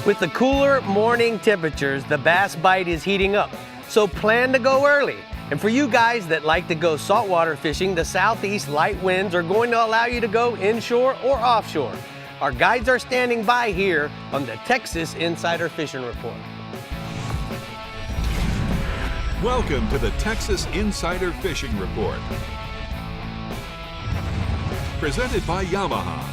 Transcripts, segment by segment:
With the cooler morning temperatures, the bass bite is heating up, so plan to go early. And for you guys that like to go saltwater fishing, the southeast light winds are going to allow you to go inshore or offshore. Our guides are standing by here on the Texas Insider Fishing Report. Welcome to the Texas Insider Fishing Report. Presented by Yamaha.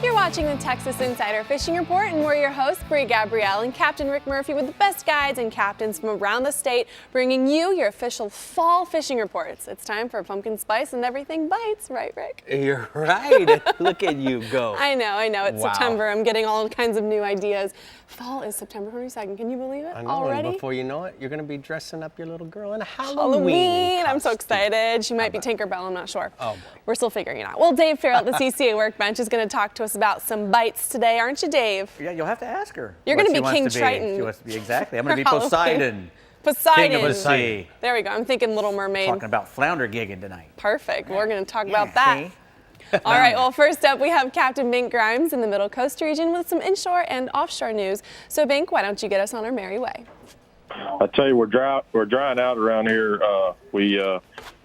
You're watching the Texas Insider Fishing Report, and we're your hosts, Brie Gabrielle and Captain Rick Murphy, with the best guides and captains from around the state, bringing you your official fall fishing reports. It's time for pumpkin spice and everything bites, right, Rick? You're right. Look at you go. I know. It's Wow. September. I'm getting all kinds of new ideas. Fall is September 22nd. Can you believe it? I know, already? and before you know it, you're going to be dressing up your little girl in a Halloween I'm so costume. excited. She might be Tinkerbell, I'm not sure. Oh, boy. We're still figuring it out. Well, Dave Ferrell at the CCA Workbench is going to talk to us about some bites today, aren't you, Dave? Yeah, you'll have to ask her. You're what going she to be wants King to Triton. She wants to be exactly. I'm going to be for Halloween. Poseidon. Poseidon. King of the sea. There we go. I'm thinking Little Mermaid. Talking about flounder gigging tonight. Perfect. We're going to talk Yeah, about that. see? All right, well, first up, we have Captain Bink Grimes in the Middle Coast region with some inshore and offshore news. So, Bink, why don't you get us on our merry way? I tell you, we're drying out around here.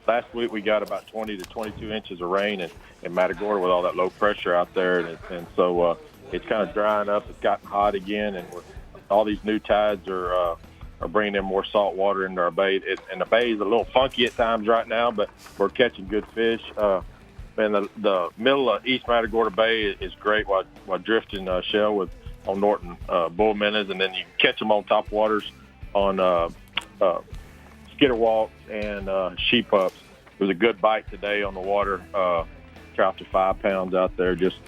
Last week we got about 20 to 22 inches of rain in Matagorda with all that low pressure out there, and so it's kind of drying up. It's gotten hot again, and all these new tides are bringing in more salt water into our bay. And the bay is a little funky at times right now, but we're catching good fish. And the middle of East Matagorda Bay is great while drifting shell on Norton bull minnows, and then you can catch them on top waters on skitterwalks and sheep pups. It was a good bite today on the water. Trout to 5 pounds out there. Just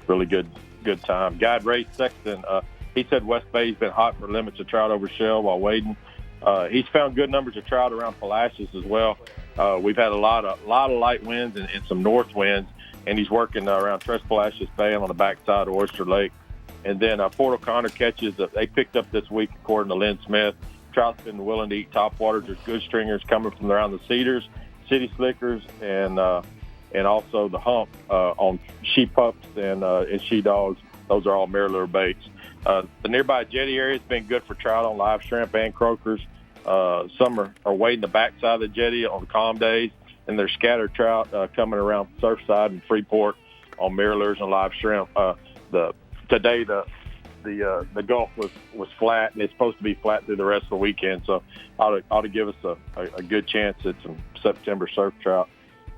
really good time. Guide Ray Sexton, he said West Bay's been hot for limits of trout over shell while wading. He's found good numbers of trout around Palacios as well. We've had a lot of light winds and some north winds, and he's working around Tres Palacios Bay on the backside of Oyster Lake. And then Port O'Connor catches that they picked up this week, according to Lynn Smith. Trout's been willing to eat topwaters. There's good stringers coming from around the Cedars, City Slickers, and also the hump on sheep pups and she dogs. Those are all mirror lure baits. The nearby jetty area has been good for trout on live shrimp and croakers. Some are wading the backside of the jetty on calm days, and there's scattered trout coming around Surfside and Freeport on mirror lures and live shrimp. Today the Gulf was flat, and it's supposed to be flat through the rest of the weekend, so ought to give us a good chance at some September surf trout.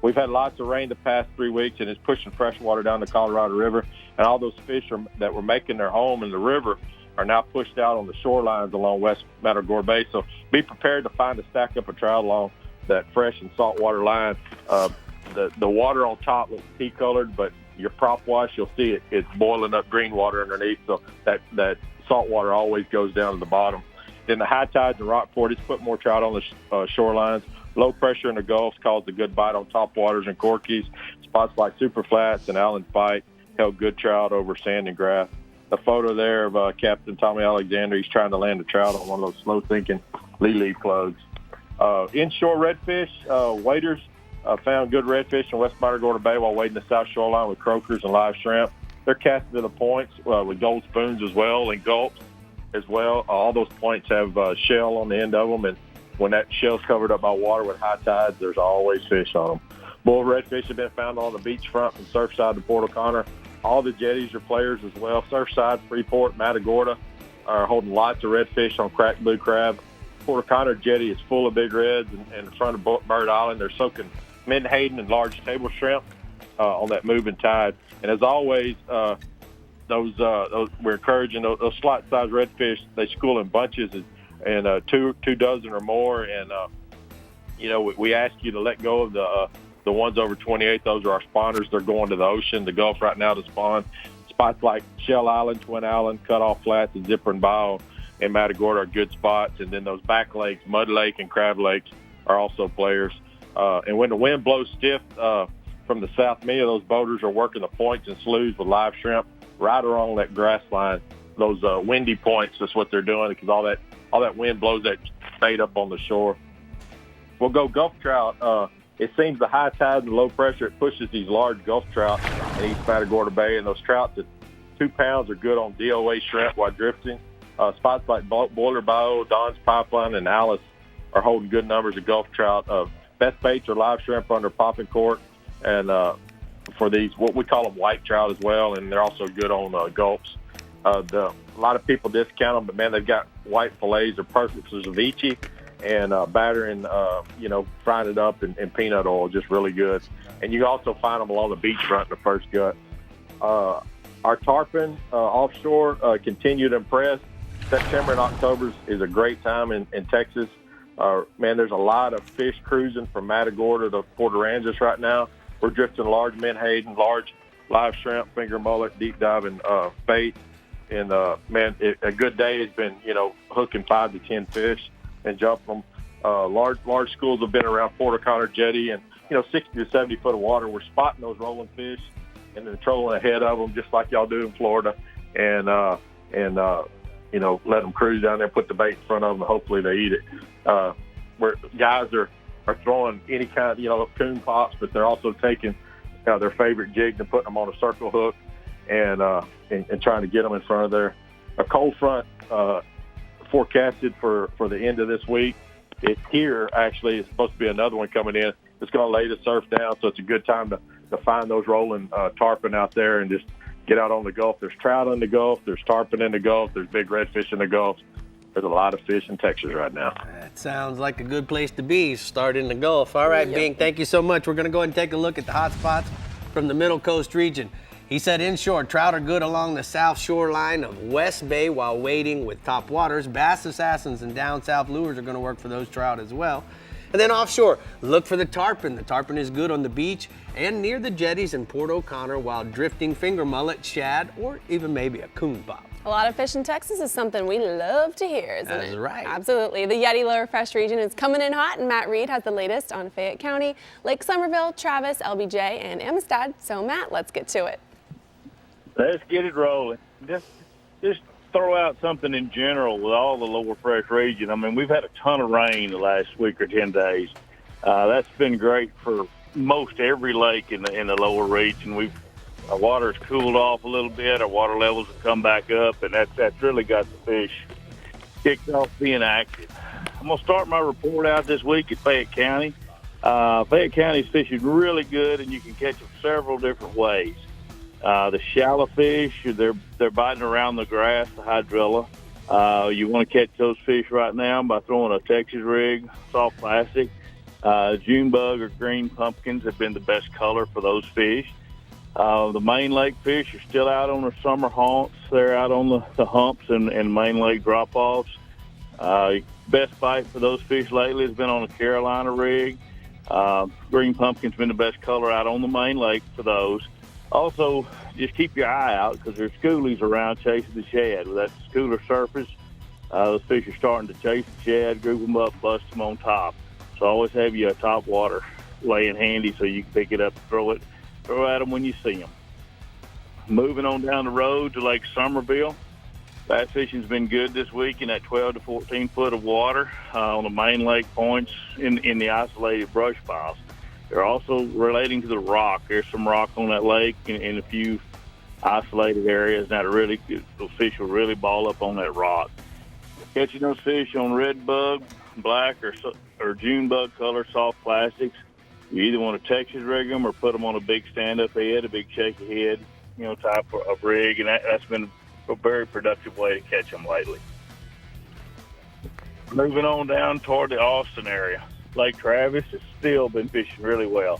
We've had lots of rain the past 3 weeks, and it's pushing fresh water down the Colorado River, and all those fish that were making their home in the river are now pushed out on the shorelines along West Matagorda Bay. So be prepared to find a stack up of trout along that fresh and saltwater line. The water on top looks tea-colored, but your prop wash, you'll see it's boiling up green water underneath, so that salt water always goes down to the bottom. Then the high tides in Rockport, it's put more trout on the shorelines. Low pressure in the Gulf caused a good bite on top waters and Corkies. Spots like Super Flats and Allen Fight held good trout over sand and grass. The photo there of Captain Tommy Alexander, he's trying to land a trout on one of those slow-sinking lee plugs. Inshore redfish, waders found good redfish in West Matagorda Bay while wading the south shoreline with croakers and live shrimp. They're casting to the points with gold spoons as well and gulps as well. All those points have shell on the end of them, and when that shell's covered up by water with high tides, there's always fish on them. Bull redfish have been found on the beachfront from Surfside to Port O'Connor. All the jetties are players as well. Surfside, Freeport, Matagorda are holding lots of redfish on cracked blue crab. Port O'Connor jetty is full of big reds, and in front of Bird Island, they're soaking menhaden and large table shrimp on that moving tide. And as always, those we're encouraging those slot-sized redfish. They school in bunches and two dozen or more. And we ask you to let go of the ones over 28. Those are our spawners. They're going to the ocean, the Gulf right now to spawn. Spots like Shell Island, Twin Island, Cutoff Flats, and Zipper and Bow and Matagorda are good spots. And then those back lakes, Mud Lake and Crab Lakes, are also players. And when the wind blows stiff from the south, many of those boaters are working the points and sloughs with live shrimp right along that grass line. Those windy points, that's what they're doing, because all that wind blows that bait up on the shore. We'll go Gulf trout. It seems the high tide and low pressure, it pushes these large Gulf trout in East Matagorda Bay, and those trout that 2 pounds are good on DOA shrimp while drifting. Spots like Boiler Bow, Don's Pipeline, and Alice are holding good numbers of Gulf trout. Best baits are live shrimp under popping cork, and for these, what we call them white trout as well, and they're also good on gulps. A lot of people discount them, but man, they've got white fillets are perfect for ceviche and battering, frying it up in peanut oil, just really good. And you also find them along the beachfront in the first gut. Our tarpon offshore continue to impress. September and October is a great time in Texas. Man, there's a lot of fish cruising from Matagorda to Port Aransas right now. We're drifting large menhaden, large live shrimp, finger mullet, deep diving bait. And, man, a good day has been, hooking 5 to 10 fish and jumping them. Large schools have been around Port O'Connor Jetty and, 60 to 70 foot of water. We're spotting those rolling fish and then trolling ahead of them just like y'all do in Florida. And let them cruise down there, put the bait in front of them, and hopefully they eat it. Where guys are throwing any kind of, coon pops, but they're also taking their favorite jigs and putting them on a circle hook and trying to get them in front of there. A cold front forecasted for the end of this week. It's here, actually. It's supposed to be another one coming in. It's going to lay the surf down, so it's a good time to find those rolling tarpon out there and just get out on the Gulf. There's trout in the Gulf. There's tarpon in the Gulf. There's big redfish in the Gulf. There's a lot of fish in Texas right now. That sounds like a good place to be, start in the Gulf. All right, Bing, thank you so much. We're going to go ahead and take a look at the hot spots from the Middle Coast region. He said inshore, trout are good along the south shoreline of West Bay while waiting with top waters. Bass assassins and down south lures are going to work for those trout as well. And then offshore, look for the tarpon. The tarpon is good on the beach and near the jetties in Port O'Connor while drifting finger mullet, shad, or even maybe a coon pop. A lot of fish in Texas is something we love to hear, isn't it? That's right. Absolutely. The YETI Lower Fresh region is coming in hot, and Matt Reed has the latest on Fayette County, Lake Somerville, Travis, LBJ, and Amistad. So, Matt, let's get to it. Let's get it rolling. Just throw out something in general with all the Lower Fresh region. I mean, we've had a ton of rain the last week or 10 days. That's been great for most every lake in the lower region. Our water's cooled off a little bit. Our water levels have come back up, and that's really got the fish kicked off being active. I'm going to start my report out this week at Fayette County. Fayette County's fishing really good, and you can catch them several different ways. The shallow fish, they're biting around the grass, the hydrilla. You want to catch those fish right now by throwing a Texas rig, soft plastic. June bug or green pumpkins have been the best color for those fish. The main lake fish are still out on their summer haunts. They're out on the humps and main lake drop-offs. Best bite for those fish lately has been on a Carolina rig. Green pumpkin's been the best color out on the main lake for those. Also, just keep your eye out because there's schoolies around chasing the shad. With that schooler surface, those fish are starting to chase the shad, group them up, bust them on top. So always have you a top water laying handy so you can pick it up and throw at them when you see them. Moving on down the road to Lake Somerville, bass fishing's been good this week in that 12 to 14 foot of water on the main lake points in the isolated brush piles. They're also relating to the rock. There's some rock on that lake in a few isolated areas. Now, those fish will really ball up on that rock. Catching those fish on red bug, black, or June bug color soft plastics. You either want to Texas rig them or put them on a big stand-up head, a big shaky head, type of rig, and that's been a very productive way to catch them lately. Moving on down toward the Austin area. Lake Travis has still been fishing really well.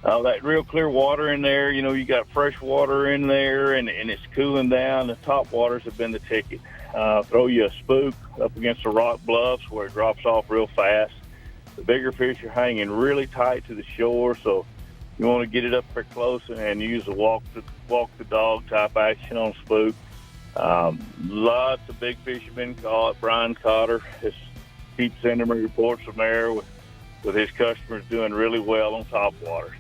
That real clear water in there, you got fresh water in there and it's cooling down. The top waters have been the ticket. Throw you a spook up against the rock bluffs where it drops off real fast. The bigger fish are hanging really tight to the shore, so you want to get it up there close and use a walk the dog type action on spook. Lots of big fish have been caught. Brian Cotter keeps sending me reports from there with his customers doing really well on top waters.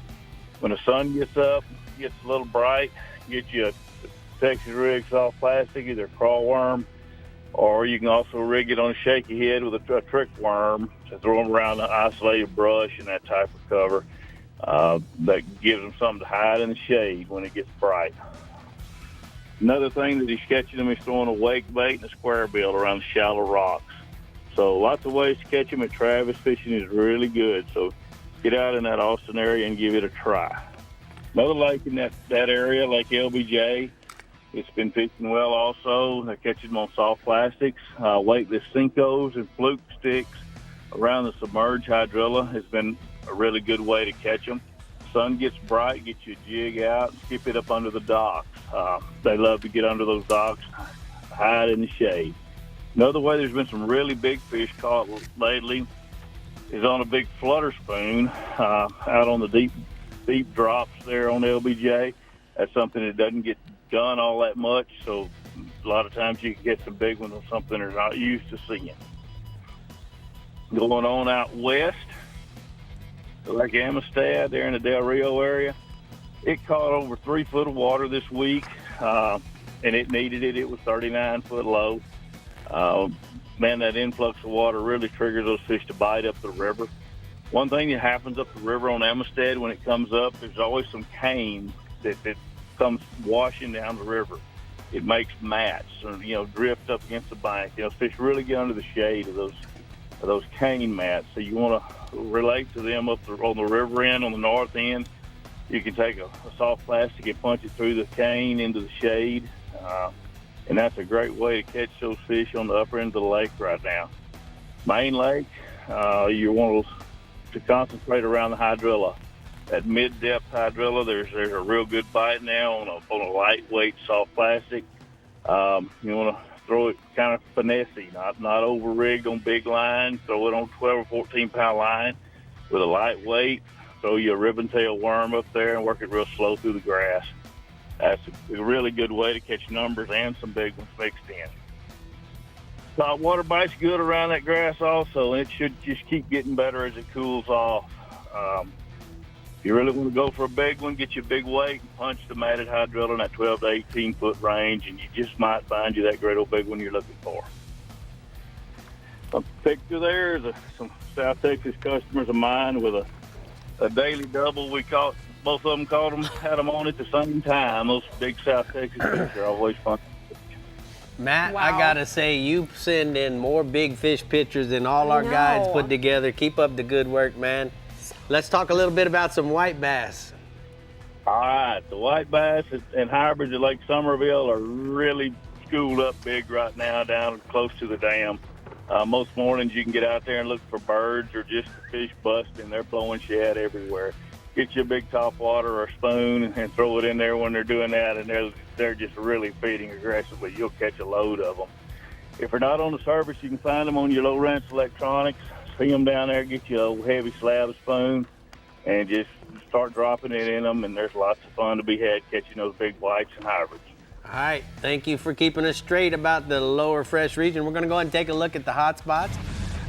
When the sun gets up, gets a little bright, get you a Texas rig soft plastic, either a crawl worm, or you can also rig it on a shaky head with a trick worm to throw them around the isolated brush and that type of cover. That gives them something to hide in the shade when it gets bright. Another thing that he's catching them is throwing a wake bait and a square bill around the shallow rocks. So lots of ways to catch them at Travis. Fishing is really good. So get out in that Austin area and give it a try. Another lake in that area, Lake LBJ, it's been fishing well also. They're catching them on soft plastics. Weightless Cincos and fluke sticks around the submerged hydrilla has been a really good way to catch them. Sun gets bright, get your jig out, skip it up under the docks. They love to get under those docks, hide in the shade. Another way there's been some really big fish caught lately is on a big flutter spoon out on the deep drops there on LBJ. That's something that doesn't get done all that much, so a lot of times you can get some big ones on something they're not used to seeing. Going on out west, like Amistad there in the Del Rio area, it caught over 3 foot of water this week, and it needed it. It was 39 foot low. Man, that influx of water really triggers those fish to bite up the river. One thing that happens up the river on Amistad when it comes up, there's always some cane that comes washing down the river. It makes mats, or, drift up against the bank. Fish really get under the shade of those cane mats. So you want to relate to them on the river end, on the north end. You can take a soft plastic and punch it through the cane into the shade. And that's a great way to catch those fish on the upper end of the lake right now. Main Lake, you want to concentrate around the hydrilla. That mid-depth hydrilla, there's a real good bite now on a lightweight soft plastic. You want to throw it kind of finessey, not over-rigged on big line. Throw it on 12 or 14-pound line with a lightweight. Throw you a ribbon-tail worm up there and work it real slow through the grass. That's a really good way to catch numbers and some big ones mixed in. Saltwater bite's good around that grass also, and it should just keep getting better as it cools off. If you really want to go for a big one, get you a big weight and punch the matted hydrilla in that 12 to 18 foot range, and you just might find you that great old big one you're looking for. A picture there is some South Texas customers of mine with a daily double. We caught, both of them caught them, had them on at the same time. Those big South Texas fish are always fun. Matt, Wow. I gotta say, you send in more big fish pictures than all our guides put together. Keep up the good work, man. Let's talk a little bit about some white bass. All right, the white bass and hybrids at Lake Somerville are really schooled up big right now down close to the dam. Most mornings you can get out there and look for birds or just the fish busting. They're blowing shad everywhere. Get you a big topwater or a spoon and throw it in there when they're doing that, and they're just really feeding aggressively. You'll catch a load of them. If they're not on the surface, you can find them on your low ranch electronics. See them down there, get you a heavy slab spoon, and just start dropping it in them, and there's lots of fun to be had catching those big whites and hybrids. All right, thank you for keeping us straight about the lower fresh region. We're gonna go ahead and take a look at the hot spots.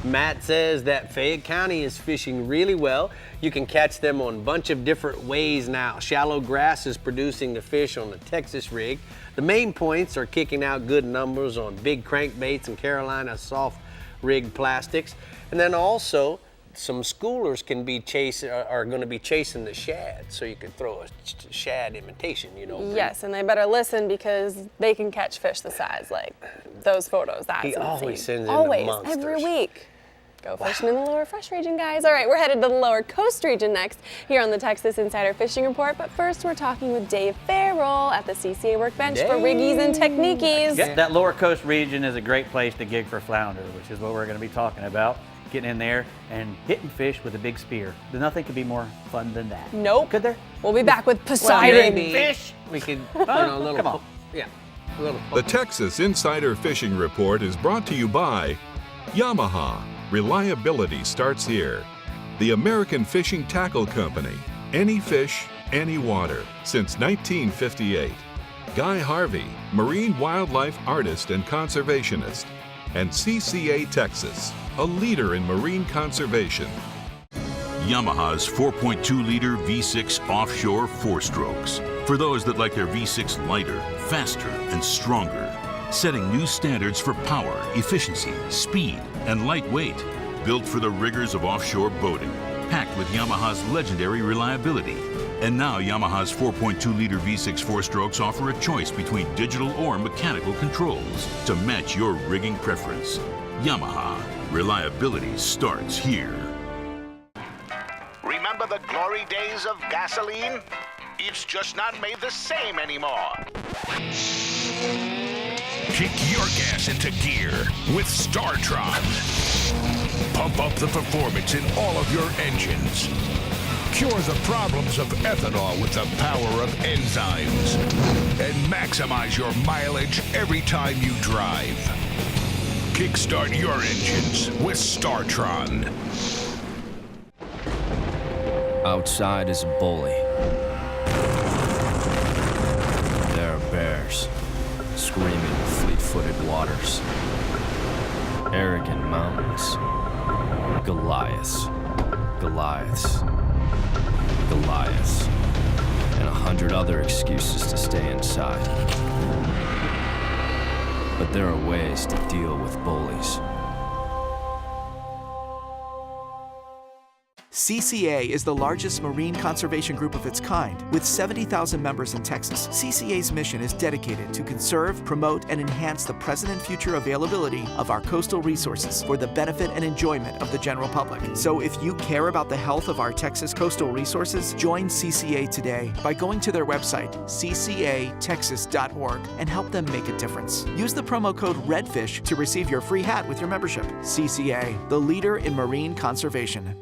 Matt says that Fayette County is fishing really well. You can catch them on a bunch of different ways now. Shallow grass is producing the fish on the Texas rig. The main points are kicking out good numbers on big crankbaits and Carolina soft rig plastics. And then also, some schoolers are going to be chasing the shad, so you could throw a shad imitation, Yes, and they better listen because they can catch fish the size like those photos. That's He insane. always sends in the Always, monsters. every week. Go fishing in the lower fresh region, guys. All right, we're headed to the lower coast region next here on the Texas Insider Fishing Report. But first, we're talking with Dave Ferrell at the CCA workbench for riggies and techniquies. Yep, that lower coast region is a great place to gig for flounder, which is what we're going to be talking about. Getting in there and hitting fish with a big spear. Nothing could be more fun than that. Nope. Could there? We'll be back with Poseidon. maybe Fish. we could, a little. Come on. Yeah, a little. The Texas Insider Fishing Report is brought to you by Yamaha. Reliability starts here. The American Fishing Tackle Company. Any fish, any water. Since 1958. Guy Harvey, marine wildlife artist and conservationist. And CCA Texas, a leader in marine conservation. Yamaha's 4.2-liter V6 offshore 4-strokes. For those that like their V6 lighter, faster, and stronger. Setting new standards for power, efficiency, speed, and lightweight. Built for the rigors of offshore boating. Packed with Yamaha's legendary reliability. And now Yamaha's 4.2-liter V6 four-strokes offer a choice between digital or mechanical controls to match your rigging preference. Yamaha, reliability starts here. Remember the glory days of gasoline? It's just not made the same anymore. Kick your gas into gear with StarTron. Pump up the performance in all of your engines. Cure the problems of ethanol with the power of enzymes. And maximize your mileage every time you drive. Kickstart your engines with StarTron. Outside is a bully. There are bears, screaming fleet-footed waters. Arrogant mountains. Goliaths. Goliaths. Goliaths. And 100 other excuses to stay inside. But there are ways to deal with bullies. CCA is the largest marine conservation group of its kind, with 70,000 members in Texas. CCA's mission is dedicated to conserve, promote, and enhance the present and future availability of our coastal resources for the benefit and enjoyment of the general public. So if you care about the health of our Texas coastal resources, join CCA today by going to their website, ccatexas.org, and help them make a difference. Use the promo code REDFISH to receive your free hat with your membership. CCA, the leader in marine conservation.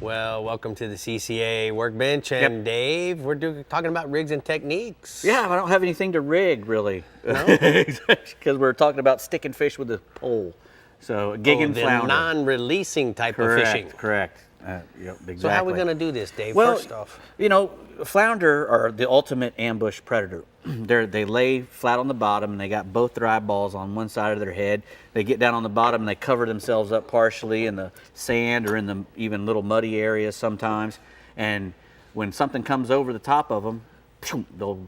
Well, welcome to the CCA Workbench, and Dave, we're talking about rigs and techniques. Yeah, I don't have anything to rig, really. Because we're talking about sticking fish with a pole. So, gigging flounder. The non-releasing type of fishing. Correct. Exactly. So how are we going to do this, Dave? Well, first off, flounder are the ultimate ambush predator. They lay flat on the bottom, and they got both their eyeballs on one side of their head. They get down on the bottom, and they cover themselves up partially in the sand or in the even little muddy areas sometimes. And when something comes over the top of them, they'll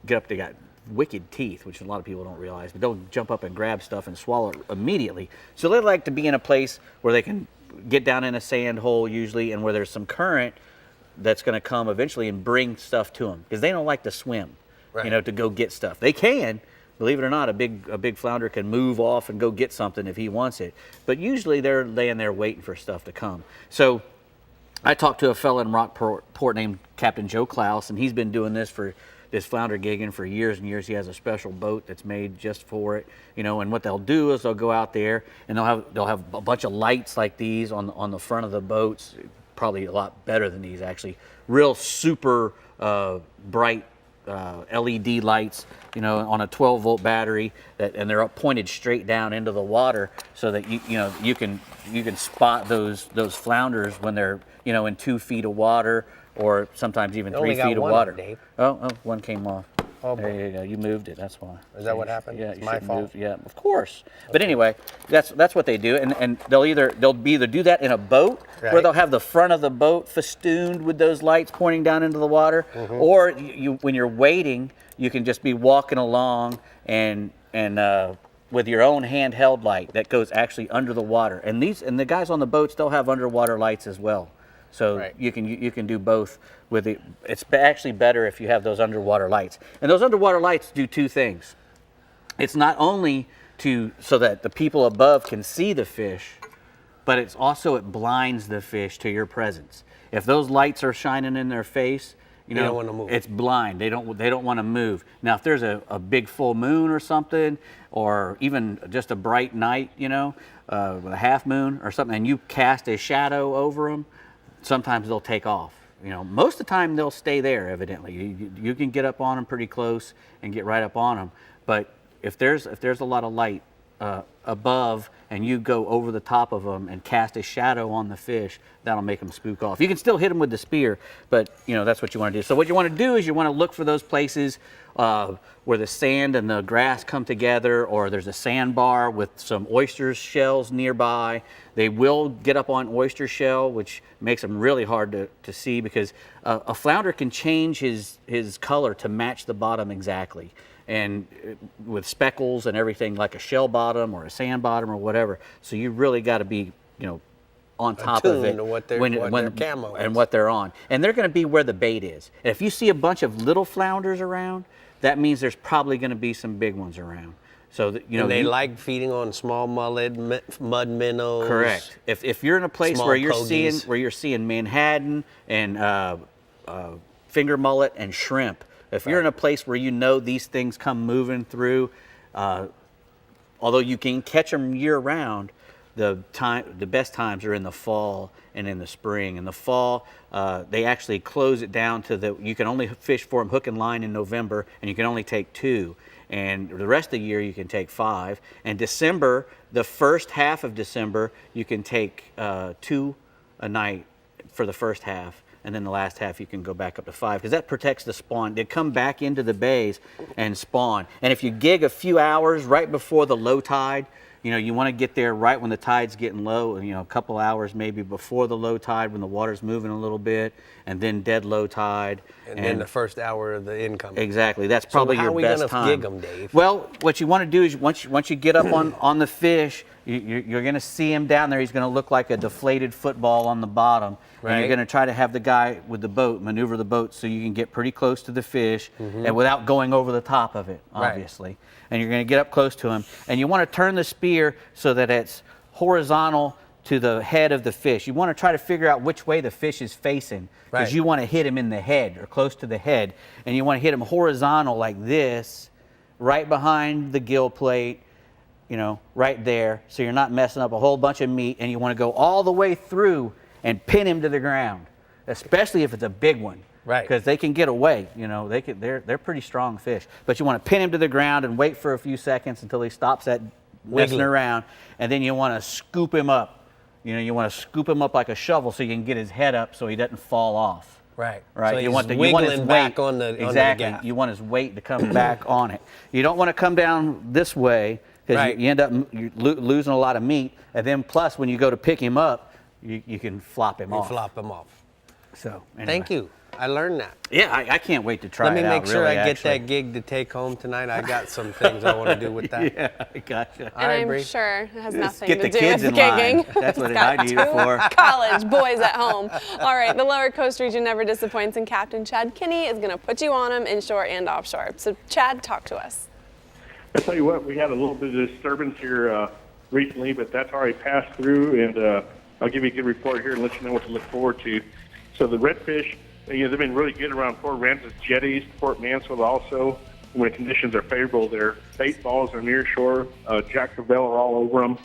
get up. They got wicked teeth, which a lot of people don't realize, but they'll jump up and grab stuff and swallow it immediately. So they like to be in a place where they can get down in a sand hole usually, and where there's some current that's going to come eventually and bring stuff to them, because they don't like to swim, to go get stuff. They can, believe it or not, a big flounder can move off and go get something if he wants it, but usually they're laying there waiting for stuff to come. So I talked to a fella in Rockport named Captain Joe Klaus, and he's been doing this flounder gigging for years and years. He has a special boat that's made just for it, and what they'll do is they'll go out there and they'll have a bunch of lights like these on the front of the boats, probably a lot better than these actually, real super bright LED lights, on a 12-volt battery, and they're pointed straight down into the water, so that you can spot those flounders when they're in 2 feet of water, or sometimes even 3 feet of water. Dave. Oh, one came off. Oh, there you go. You moved it. That's why. Is that what happened? Yeah, it's my fault. Yeah, of course. Okay. But anyway, that's what they do, and they'll either do that in a boat, where they'll have the front of the boat festooned with those lights pointing down into the water, or when you're waiting, you can just be walking along and with your own handheld light that goes actually under the water. And the guys on the boats, they'll have underwater lights as well. So you can do both with it. It's actually better if you have those underwater lights. And those underwater lights do 2 things. It's not only so that the people above can see the fish, but it's also it blinds the fish to your presence. If those lights are shining in their face, they don't want to move. It's blind. They don't want to move. Now, if there's a big full moon or something, or even just a bright night, with a half moon or something, and you cast a shadow over them, sometimes they'll take off. Most of the time they'll stay there, evidently. You can get up on them pretty close and get right up on them. But if there's a lot of light above, and you go over the top of them and cast a shadow on the fish, that'll make them spook off. You can still hit them with the spear, but that's what you want to do. So what you want to do is you want to look for those places where the sand and the grass come together, or there's a sandbar with some oyster shells nearby. They will get up on oyster shell, which makes them really hard to see, because a flounder can change his color to match the bottom exactly. and with speckles and everything, like a shell bottom or a sand bottom or whatever. So you really got to be, on top of it to what their camo is. and what they're on. And they're going to be where the bait is. And if you see a bunch of little flounders around, that means there's probably going to be some big ones around. So that, and they like feeding on small mullet, mud minnows. Correct. If you're in a place small where you're pogies. seeing Manhattan and finger mullet and shrimp, if you're in a place where these things come moving through, although you can catch them year round, the best times are in the fall and in the spring. In the fall, they actually close it down to you can only fish for them hook and line in November, and you can only take 2. And the rest of the year you can take 5. And December, the first half of December, you can take 2 a night for the first half. And then the last half you can go back up to 5, because that protects the spawn. They come back into the bays and spawn. And if you gig a few hours right before the low tide, you want to get there right when the tide's getting low, a couple hours maybe before the low tide when the water's moving a little bit, and then dead low tide. And then the first hour of the incoming. Exactly. That's probably your best time. So how are we going to gig them, Dave? Well, what you want to do is once you get up on the fish, you're going to see him down there. He's going to look like a deflated football on the bottom. Right. And you're going to try to have the guy with the boat maneuver the boat so you can get pretty close to the fish and without going over the top of it, obviously. Right. And you're going to get up close to him. And you want to turn the spear so that it's horizontal to the head of the fish. You want to try to figure out which way the fish is facing, because you want to hit him in the head or close to the head. And you want to hit him horizontal like this, right behind the gill plate, right there, so you're not messing up a whole bunch of meat. And you want to go all the way through and pin him to the ground, especially if it's a big one. Right. Because they can get away, they're pretty strong fish. But you want to pin him to the ground and wait for a few seconds until he stops that messing around, and then you want to scoop him up. You want to scoop him up like a shovel so you can get his head up so he doesn't fall off. Right. Right. So you want his wiggling back weight, on the exactly. gaff. You want his weight to come back on it. You don't want to come down this way, because you end up losing a lot of meat. And then plus, when you go to pick him up, you can flop him off. Flop him off. So anyway. Thank you. I learned that. Yeah, I can't wait to try it out. Let me make sure I get that gig to take home tonight. I got some things I want to do with that. Yeah, I gotcha. And I'm sure it has nothing get to the do kids with in line. gigging. That's what I need it for. College boys at home. All right, the Lower Coast region never disappoints, and Captain Chad Kinney is going to put you on them inshore and offshore. So, Chad, talk to us. I'll tell you what, we had a little bit of disturbance here recently, but that's already passed through, and I'll give you a good report here and let you know what to look forward to. So the redfish, they've been really good around Port Aransas jetties, Port Mansfield also. When the conditions are favorable, their bait balls are near shore. Jack Crevalle are all over them.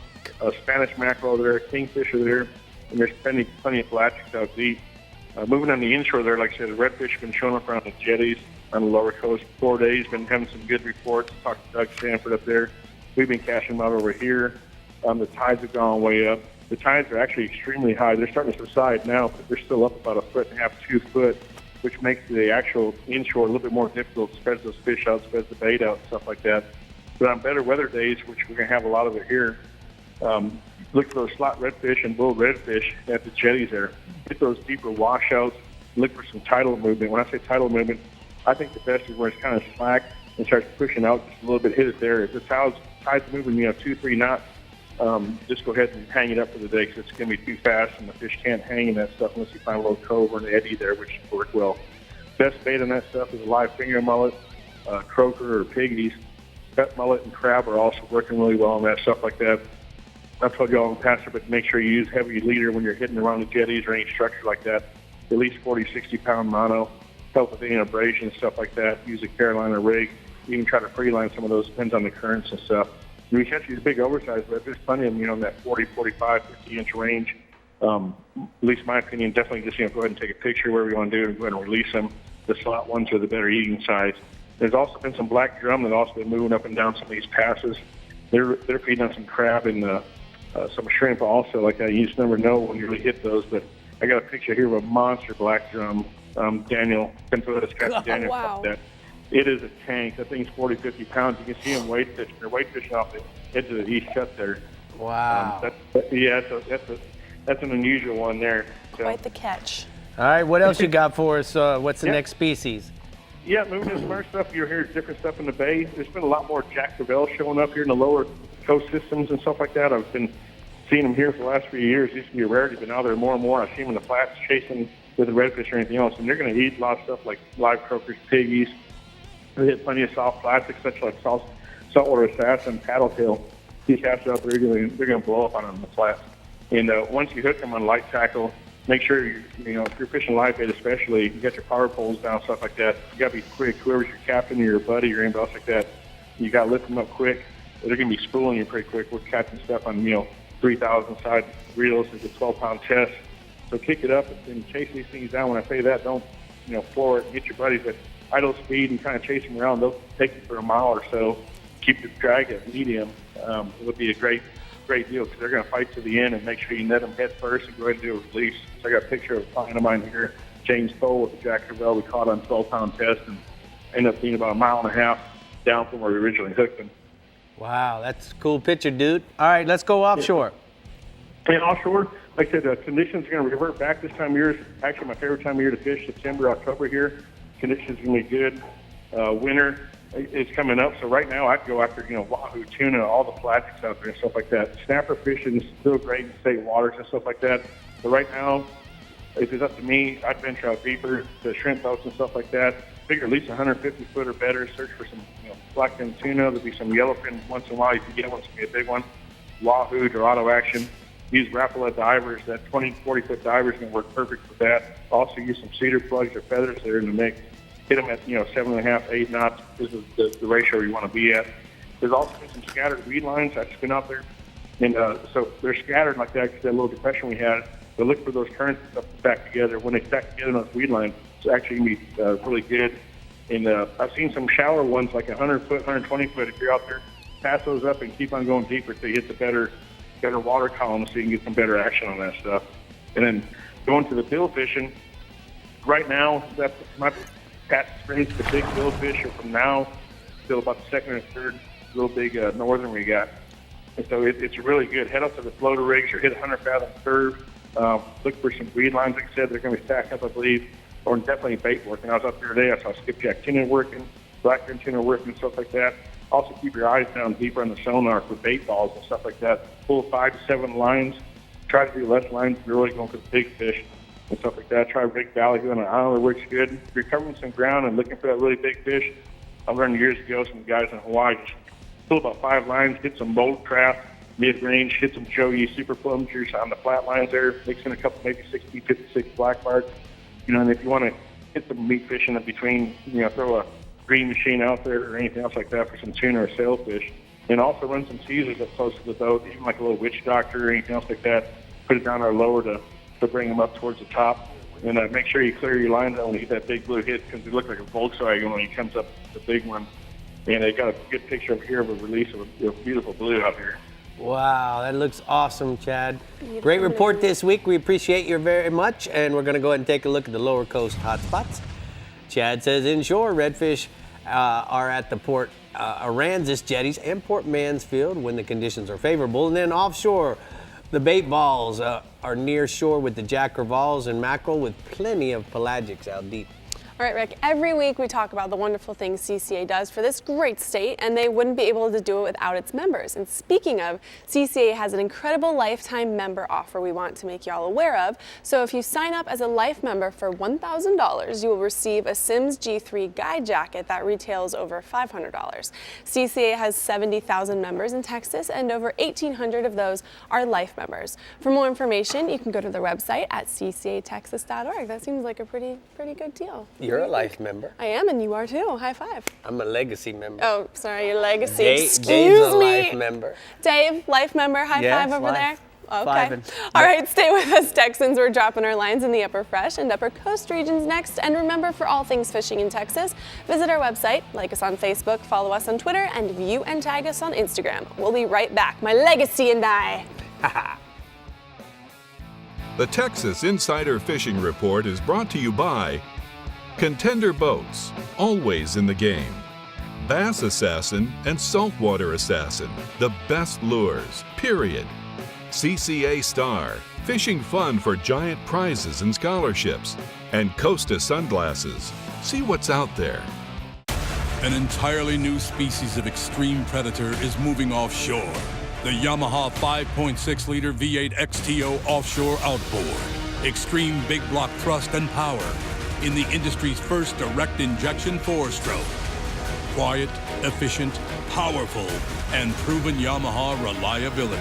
Spanish mackerel there, kingfisher there, and there's plenty of pelagics out to eat. Moving on the inshore there, like I said, the redfish have been showing up around the jetties on the Lower Coast. 4 days, been having some good reports. Talked to Doug Stanford up there. We've been cashing them out over here. The tides have gone way up. The tides are actually extremely high. They're starting to subside now, but they're still up about 1.5 feet, 2 foot, which makes the actual inshore a little bit more difficult. Spreads those fish out, spreads the bait out, and stuff like that. But on better weather days, which we're going to have a lot of it here, look for those slot redfish and bull redfish at the jetties there. Get those deeper washouts. Look for some tidal movement. When I say tidal movement, I think the best is where it's kind of slack and starts pushing out just a little bit. Hit it there. If the tide's moving, 2-3 knots, just go ahead and hang it up for the day, because it's going to be too fast and the fish can't hang in that stuff unless you find a little cove or an eddy there, which should work well. Best bait on that stuff is a live finger mullet, croaker or piggies. Cut mullet and crab are also working really well on that, stuff like that. I've told you all in the past, but make sure you use heavy leader when you're hitting around the jetties or any structure like that. At least 40, 60 pound mono. Help with any abrasion, stuff like that. Use a Carolina rig. You can try to free line some of those, depends on the currents and stuff. We catch these big oversized, but there's plenty of them, in that 40, 45, 50-inch range. At least my opinion, definitely just go ahead and take a picture wherever you want to do and go ahead and release them. The slot ones are the better eating size. There's also been some black drum that also been moving up and down some of these passes. They're feeding on some crab and some shrimp also like that. You just never know when you really hit those, but I got a picture here of a monster black drum. Daniel, Daniel, wow. That. It is a tank. That thing's 40, 50 pounds. You can see them weight fishing. They're weight fishing off the edge of the east cut there. Wow. That's an unusual one there. So. Quite the catch. All right, what else you got for us? What's the next species? Yeah, moving in summer stuff. You're hearing different stuff in the bay. There's been a lot more Jack Crevalle showing up here in the lower coast systems and stuff like that. I've been seeing them here for the last few years. It used to be a rarity, but now they're more and more. I see them in the flats chasing with the redfish or anything else, and they're going to eat a lot of stuff like live croakers, piggies. They hit plenty of soft plastics, such like saltwater assassin, paddletail. These cats out there, they're going to blow up on them in the flats. And once you hook them on light tackle, make sure if you're fishing live bait especially, you got your power poles down, stuff like that. You got to be quick. Whoever's your captain or your buddy or anybody else like that, you got to lift them up quick. They're going to be spooling you pretty quick. We're catching stuff on 3,000 side reels with a 12-pound test. So kick it up and chase these things down. When I say that, don't floor it and get your buddies at idle speed and kind of chase them around. They'll take you for a mile or so. Keep the drag at medium. It would be a great deal because they're going to fight to the end and make sure you net them head first and go ahead and do a release. So I got a picture of a client of mine here, James Cole with the Jack Crevalle we caught on 12-pound test and ended up being about a mile and a half down from where we originally hooked him. Wow, that's a cool picture, dude. All right, let's go offshore. And offshore, like I said, the conditions are going to revert back this time of year. It's actually my favorite time of year to fish, September, October here. Conditions are going to be good. Winter is coming up, so right now I'd go after, wahoo, tuna, all the plastics out there and stuff like that. Snapper fishing is still great in state waters and stuff like that. But right now, if it's up to me, I'd venture out deeper to shrimp boats and stuff like that. Figure at least 150 foot or better. Search for some blackfin tuna. There'll be some yellowfin once in a while. You can get one, it's going to be a big one. Wahoo, Dorado action. Use Rapala divers. That 20, 40 foot diver is going to work perfect for that. Also use some cedar plugs or feathers there in the mix. Hit them at 7.5, 8 knots is the ratio you want to be at. There's also been some scattered weed lines that's been out there. And so they're scattered like that because that little depression we had. But look for those currents to stack together. When they stack together on those weed lines, it's actually going to be really good. And I've seen some shallower ones like 100 foot, 120 foot. If you're out there, pass those up and keep on going deeper until you hit the better water column so you can get some better action on that stuff. And then going to the bill fishing, right now, that's my Pat Springs, the big billfish are from now till about the second or third real big northern we got. And so it's really good. Head up to the floater rigs or hit 100 fathom curve. Look for some weed lines. Like I said, they're going to be stacked up, I believe, or definitely bait working. I was up there today. I saw skipjack tuna working, blackfin tuna working, stuff like that. Also keep your eyes down deeper on the sonar for bait balls and stuff like that. Pull 5 to 7 lines. Try to do less lines. You're really going for the big fish and stuff like that. Try Big Valley on an island works good. If you're covering some ground and looking for that really big fish, I learned years ago some guys in Hawaii just pull about 5 lines, get some mold craft, mid-range, hit some joey super plungers on the flat lines there, mix in a couple maybe 60, 56 black bars. And if you want to hit some meat fishing in between, throw a green machine out there or anything else like that for some tuna or sailfish. And also run some Caesars up close to the boat, even like a little witch doctor or anything else like that. Put it down our lower to bring them up towards the top. And make sure you clear your lines out when you get that big blue hit because it looks like a Volkswagen when he comes up the big one. And they got a good picture up here of a release of a beautiful blue out here. Wow, that looks awesome, Chad. Great report this week. We appreciate you very much. And we're going to go ahead and take a look at the lower coast hotspots. Chad says inshore redfish are at the Port Aransas jetties and Port Mansfield when the conditions are favorable. And then offshore, the bait balls are near shore with the Jack Crevalles and mackerel with plenty of pelagics out deep. All right, Rick, every week we talk about the wonderful things CCA does for this great state, and they wouldn't be able to do it without its members. And speaking of, CCA has an incredible lifetime member offer we want to make y'all aware of. So if you sign up as a life member for $1,000, you will receive a Sims G3 guide jacket that retails over $500. CCA has 70,000 members in Texas, and over 1,800 of those are life members. For more information, you can go to their website at ccatexas.org. That seems like a pretty good deal. You're a life member. I am, and you are too. High five. I'm a legacy member. Oh, sorry, your legacy. Dave's Excuse a me. life member. Dave, life member. High five over life. there. Okay. All right, stay with us, Texans. We're dropping our lines in the Upper Fresh and Upper Coast regions next. And remember, for all things fishing in Texas, visit our website, like us on Facebook, follow us on Twitter, and view and tag us on Instagram. We'll be right back. My legacy and I. The Texas Insider Fishing Report is brought to you by Contender Boats, always in the game. Bass Assassin and Saltwater Assassin, the best lures, period. CCA Star, fishing fun for giant prizes and scholarships. And Costa Sunglasses, see what's out there. An entirely new species of extreme predator is moving offshore. The Yamaha 5.6-liter V8 XTO offshore outboard. Extreme big block thrust and power in the industry's first direct injection 4-stroke. Quiet, efficient, powerful, and proven Yamaha reliability.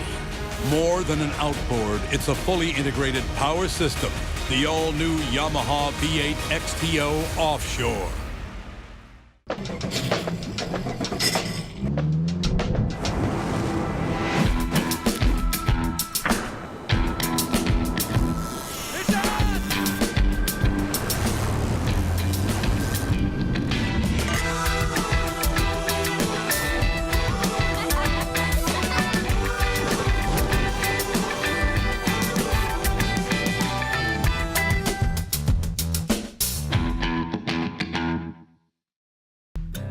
More than an outboard, it's a fully integrated power system. The all-new Yamaha V8 XTO offshore.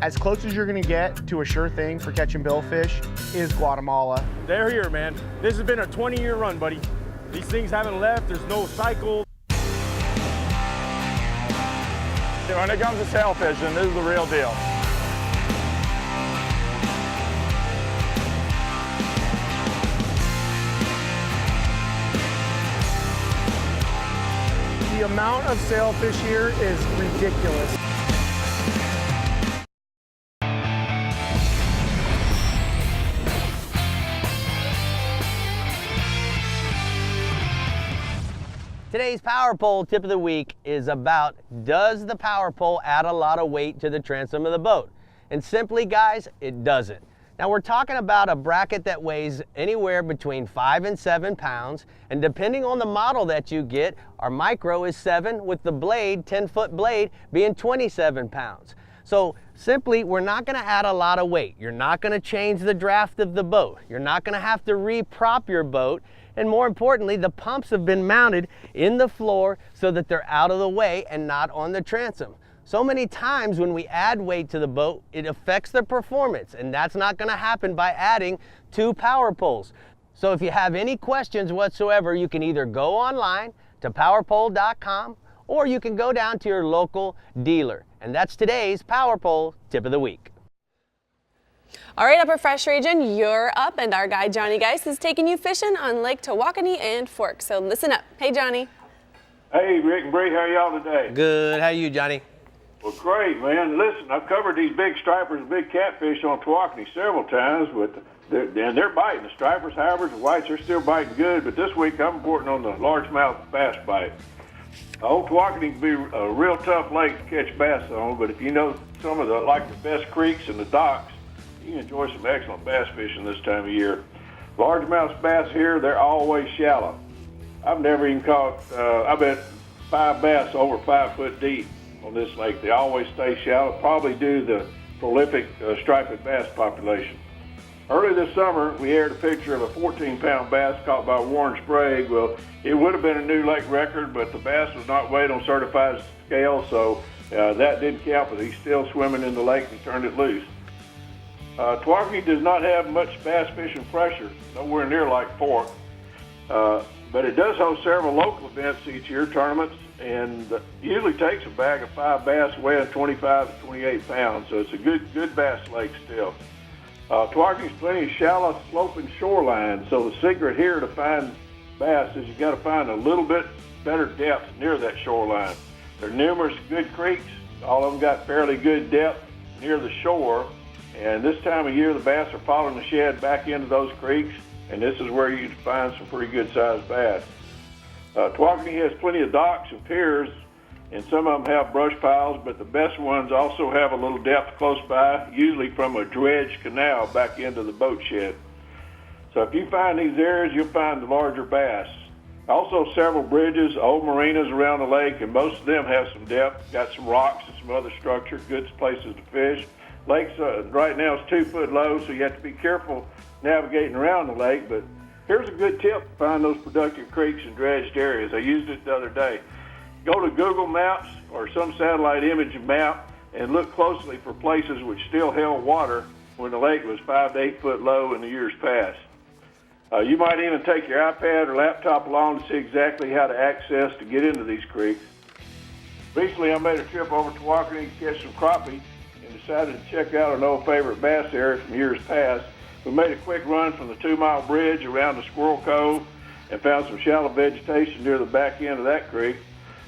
As close as you're gonna get to a sure thing for catching billfish is Guatemala. They're here, man. This has been a 20-year run, buddy. These things haven't left. There's no cycle. When it comes to sail fishing, this is the real deal. The amount of sailfish here is ridiculous. Today's power pole tip of the week is about, does the power pole add a lot of weight to the transom of the boat? And simply, guys, it doesn't. Now we're talking about a bracket that weighs anywhere between 5 and 7 pounds, and depending on the model that you get, our micro is 7 with the blade, 10-foot blade, being 27 pounds. So simply, we're not gonna add a lot of weight. You're not gonna change the draft of the boat. You're not gonna have to re-prop your boat. And more importantly, the pumps have been mounted in the floor so that they're out of the way and not on the transom. So many times when we add weight to the boat, it affects the performance, and that's not gonna happen by adding 2 power poles. So if you have any questions whatsoever, you can either go online to powerpole.com or you can go down to your local dealer. And that's today's power pole tip of the week. All right, Upper Fresh Region, you're up, and our guide Johnny Geis is taking you fishing on Lake Tawakoni and Fork. So listen up. Hey, Johnny. Hey, Rick and Brie, how are y'all today? Good. How are you, Johnny? Well, great, man. Listen, I've covered these big stripers and big catfish on Tawakoni several times, and they're biting. The stripers, hybrids, and whites, they're still biting good, but this week I'm reporting on the largemouth bass bite. Old Tawakoni can be a real tough lake to catch bass on, but if you know some of the best creeks and the docks, you can enjoy some excellent bass fishing this time of year. Largemouth bass here, they're always shallow. I've never even caught, I bet 5 bass over 5 foot deep on this lake. They always stay shallow, probably due to the prolific striped bass population. Early this summer, we aired a picture of a 14-pound bass caught by Warren Sprague. Well, it would have been a new lake record, but the bass was not weighed on certified scale, so that didn't count, but he's still swimming in the lake and turned it loose. Tawakoni does not have much bass fishing pressure, nowhere near like Fork, but it does host several local events each year, tournaments, and usually takes a bag of 5 bass weighing 25 to 28 pounds, so it's a good bass lake still. Tawakoni's plenty of shallow, sloping shoreline, so the secret here to find bass is you got to find a little bit better depth near that shoreline. There are numerous good creeks, all of them got fairly good depth near the shore. And this time of year, the bass are following the shed back into those creeks, and this is where you can find some pretty good-sized bass. Tawakoni has plenty of docks and piers, and some of them have brush piles, but the best ones also have a little depth close by, usually from a dredged canal back into the boat shed. So if you find these areas, you'll find the larger bass. Also, several bridges, old marinas around the lake, and most of them have some depth, got some rocks and some other structure, good places to fish. Lake's right now is 2 foot low, so you have to be careful navigating around the lake, but here's a good tip to find those productive creeks and dredged areas. I used it the other day. Go to Google Maps or some satellite image map and look closely for places which still held water when the lake was 5 to 8 foot low in the years past. You might even take your iPad or laptop along to see exactly how to access to get into these creeks. Recently, I made a trip over to Tawakoni to catch some crappie, and decided to check out an old favorite bass area from years past. We made a quick run from the 2 Mile Bridge around the Squirrel Cove and found some shallow vegetation near the back end of that creek.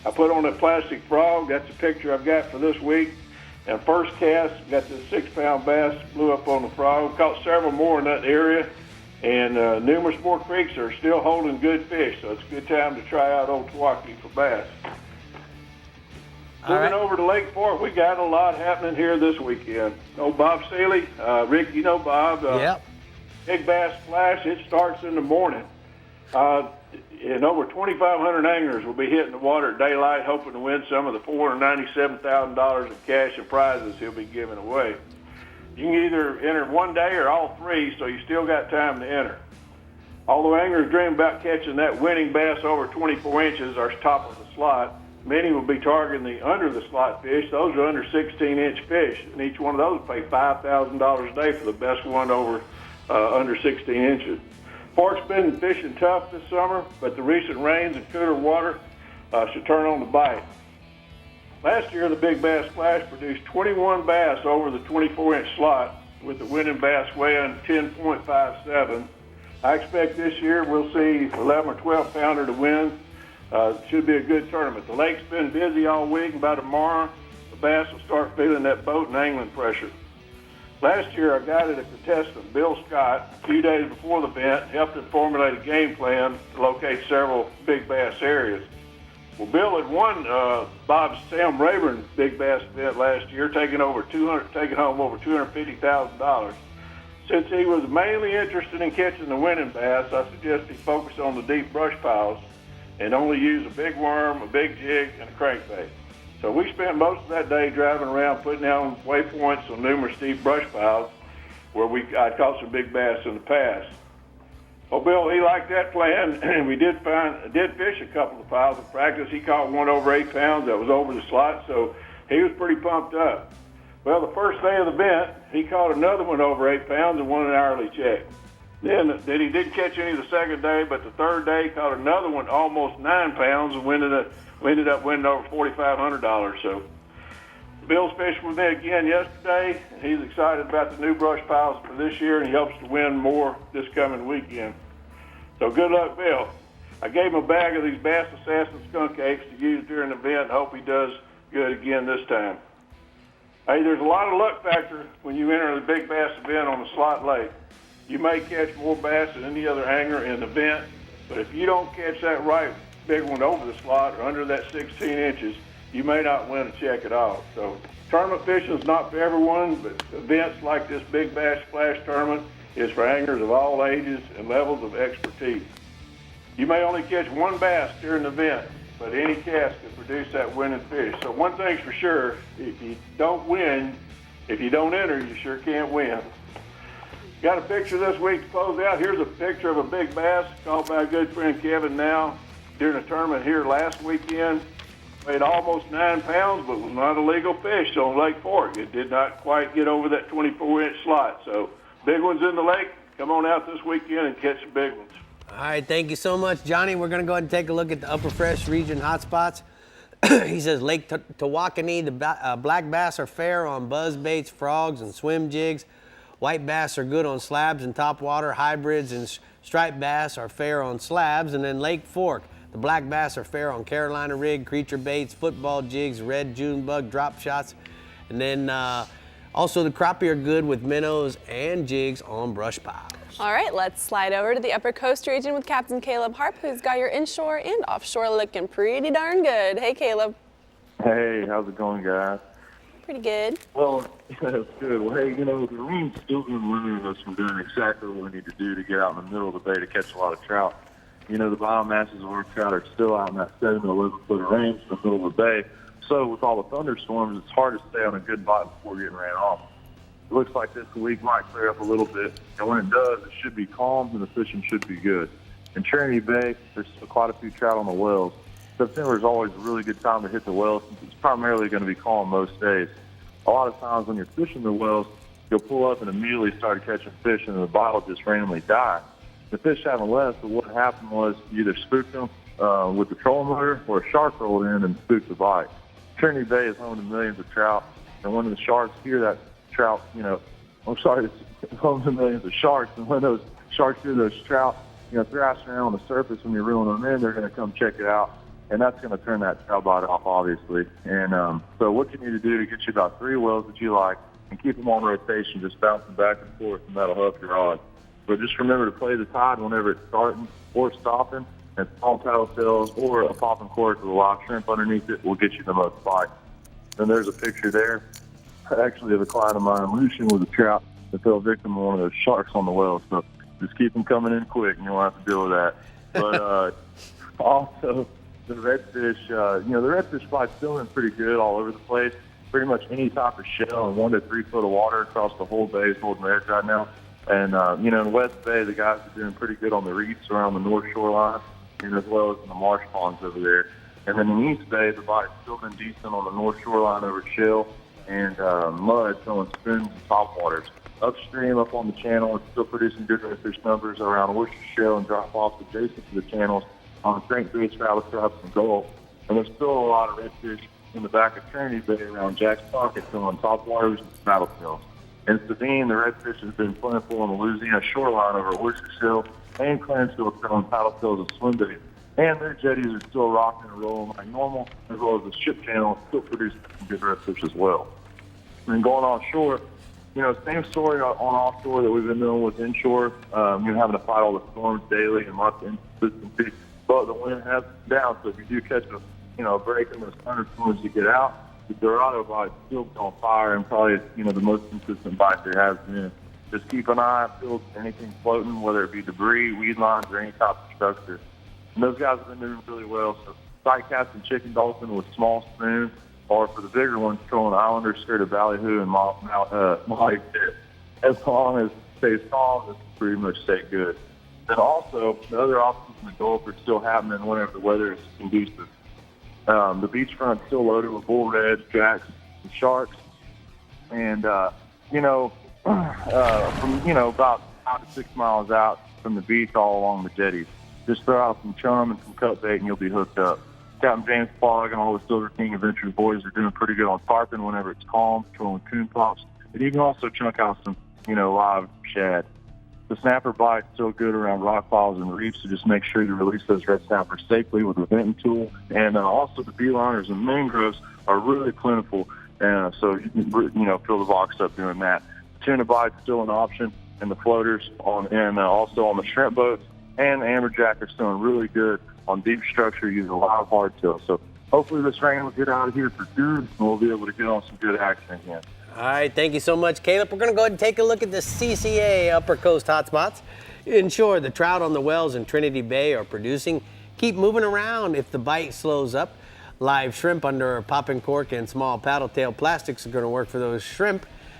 I put on that plastic frog. That's a picture I've got for this week. And first cast, got this 6-pound bass, blew up on the frog. Caught several more in that area, and numerous more creeks are still holding good fish, so it's a good time to try out Old Tawakoni for bass. Moving over to Lake Fork, we got a lot happening here this weekend. Old Bob Seeley, Rick, you know Bob. Yep. Big Bass Splash, it starts in the morning. And over 2,500 anglers will be hitting the water at daylight, hoping to win some of the $497,000 in cash and prizes he'll be giving away. You can either enter one day or all three, so you still got time to enter. Although anglers dream about catching that winning bass over 24 inches, or top of the slot, many will be targeting the under the slot fish. Those are under 16-inch fish, and each one of those pay $5,000 a day for the best one over under 16 inches. Fork's been fishing tough this summer, but the recent rains and cooler water should turn on the bite. Last year, the Big Bass Splash produced 21 bass over the 24-inch slot, with the winning bass weighing 10.57. I expect this year we'll see 11 or 12 pounder to win. Should be a good tournament. The lake's been busy all week, and by tomorrow, the bass will start feeling that boat and angling pressure. Last year, I guided a contestant, Bill Scott, a few days before the event, helped him formulate a game plan to locate several big bass areas. Well, Bill had won Bob's Sam Rayburn Big Bass event last year, taking home over $250,000. Since he was mainly interested in catching the winning bass, I suggest he focus on the deep brush piles and only use a big worm, a big jig, and a crankbait. So we spent most of that day driving around, putting down waypoints on numerous deep brush piles where I caught some big bass in the past. Well, Bill, he liked that plan, and we did fish a couple of piles in practice. He caught one over 8 pounds that was over the slot, so he was pretty pumped up. Well, the first day of the event, he caught another one over 8 pounds and won an hourly check. Then he didn't catch any the second day, but the third day he caught another one almost 9 pounds and we ended up winning over $4,500. So Bill's fishing with me again yesterday, and he's excited about the new brush piles for this year, and he hopes to win more this coming weekend. So good luck, Bill. I gave him a bag of these Bass Assassin skunk eggs to use during the event, and hope he does good again this time. Hey, there's a lot of luck factor when you enter the big bass event on the slot lake. You may catch more bass than any other angler in the event, but if you don't catch that right big one over the slot or under that 16 inches, you may not win a check at all. So tournament fishing is not for everyone, but events like this Big Bass Splash tournament is for anglers of all ages and levels of expertise. You may only catch one bass during the event, but any cast can produce that winning fish. So one thing's for sure, if you don't win, if you don't enter, you sure can't win. Got a picture this week to close out. Here's a picture of a big bass caught by a good friend, Kevin, now during a tournament here last weekend. Weighed almost 9 pounds, but was not a legal fish on Lake Fork. It did not quite get over that 24-inch slot. So big ones in the lake. Come on out this weekend and catch some big ones. All right, thank you so much, Johnny. We're going to go ahead and take a look at the Upper Fresh region hotspots. He says Lake Tawakoni, the black bass are fair on buzz baits, frogs, and swim jigs. White bass are good on slabs and topwater. Hybrids and striped bass are fair on slabs. And then Lake Fork, the black bass are fair on Carolina rig, creature baits, football jigs, red June bug, drop shots. And then also the crappie are good with minnows and jigs on brush piles. All right, let's slide over to the Upper Coast region with Captain Caleb Harp, who's got your inshore and offshore looking pretty darn good. Hey, Caleb. Hey, how's it going, guys? Pretty good. Well, that's good. Well, hey, the rain's still been limiting us from doing exactly what we need to do to get out in the middle of the bay to catch a lot of trout. The biomasses of our trout are still out in that 7 to 11 foot range in the middle of the bay. So with all the thunderstorms, it's hard to stay on a good bite before getting ran off. It looks like this week might clear up a little bit, and when it does, it should be calm and the fishing should be good. In Trinity Bay, there's quite a few trout on the wells. September is always a really good time to hit the wells since it's primarily going to be calm most days. A lot of times when you're fishing the wells, you'll pull up and immediately start catching fish, and the bite will just randomly die. The fish haven't left, but what happened was you either spooked them with the trolling motor or a shark rolled in and spooked the bite. Trinity Bay is home to millions of trout, And when the sharks hear that trout, I'm sorry, it's homes and millions of sharks, and when those sharks hear those trout, thrashing around on the surface when you're reeling them in, they're going to come check it out, and that's going to turn that trout bite off, obviously. And so what you need to do to get you about 3 wells that you like and keep them on rotation, just bouncing back and forth, and that'll help your odds. But just remember to play the tide whenever it's starting or stopping, and small tattletales or a popping cork with a live shrimp underneath it will get you the most bites. And there's a picture there, actually, of a client of mine, Lucian, with a trout that fell victim to one of those sharks on the well. So just keep them coming in quick, and you won't have to deal with that. But also, the redfish, the redfish bite's still in pretty good all over the place. Pretty much any type of shell in 1 to 3 foot of water across the whole bay is holding the edge right now. And, in West Bay, the guys are doing pretty good on the reefs around the north shoreline, and as well as in the marsh ponds over there. And then in East Bay, the bite's still been decent on the north shoreline over shell and mud throwing spoons and topwaters. Upstream, up on the channel, it's still producing good redfish numbers around oyster shell and drop-offs adjacent to the channels on crankbaits, rattle traps, and gulls. And there's still a lot of redfish in the back of Trinity Bay around Jack's Pocket throwing topwaters and rattletails. In Sabine, the redfish has been plentiful on the Louisiana shoreline over oyster shell and clamshell throwing paddletails and swim bait. And their jetties are still rocking and rolling like normal, as well as the ship channel is still producing some good redfish as well. And going offshore, same story on offshore that we've been dealing with inshore. You're having to fight all the storms daily and lots of inconsistency. But the wind has down, so if you do catch a break in those thunderstorms to get out, the Dorado bite is still on fire and probably, the most consistent bite there has been. Just keep an eye peeled for anything floating, whether it be debris, weed lines, or any type of structure. And those guys have been doing really well. So sight casting chicken dolphin with small spoons, or for the bigger ones, throwing Islander, skirt of ballyhoo, and molly tip. As long as it stays calm, it's pretty much stay good. Then also, the other options in the Gulf are still happening whenever the weather is conducive. The beachfront's still loaded with bull reds, jacks, and sharks. And, from, about 5 to 6 miles out from the beach all along the jetties, just throw out some chum and some cut bait and you'll be hooked up. Captain James Fogg and all the Silver King Adventures boys are doing pretty good on tarpon whenever it's calm, throwing coon pops. And you can also chunk out some, live shad. The snapper bite's still good around rock piles and reefs, so just make sure you release those red snappers safely with a venting tool. And also the beeliners and mangroves are really plentiful, so you can, fill the box up doing that. Tuna bite's still an option, and the floaters also on the shrimp boats, and the amberjack are still really good on deep structure using a lot of hardtail. So hopefully this rain will get out of here for good, and we'll be able to get on some good action again. All right, thank you so much, Caleb. We're going to go ahead and take a look at the CCA Upper Coast hotspots. Ensure the trout on the wells in Trinity Bay are producing. Keep moving around if the bite slows up. Live shrimp under a popping cork and small paddle-tail plastics are going to work for those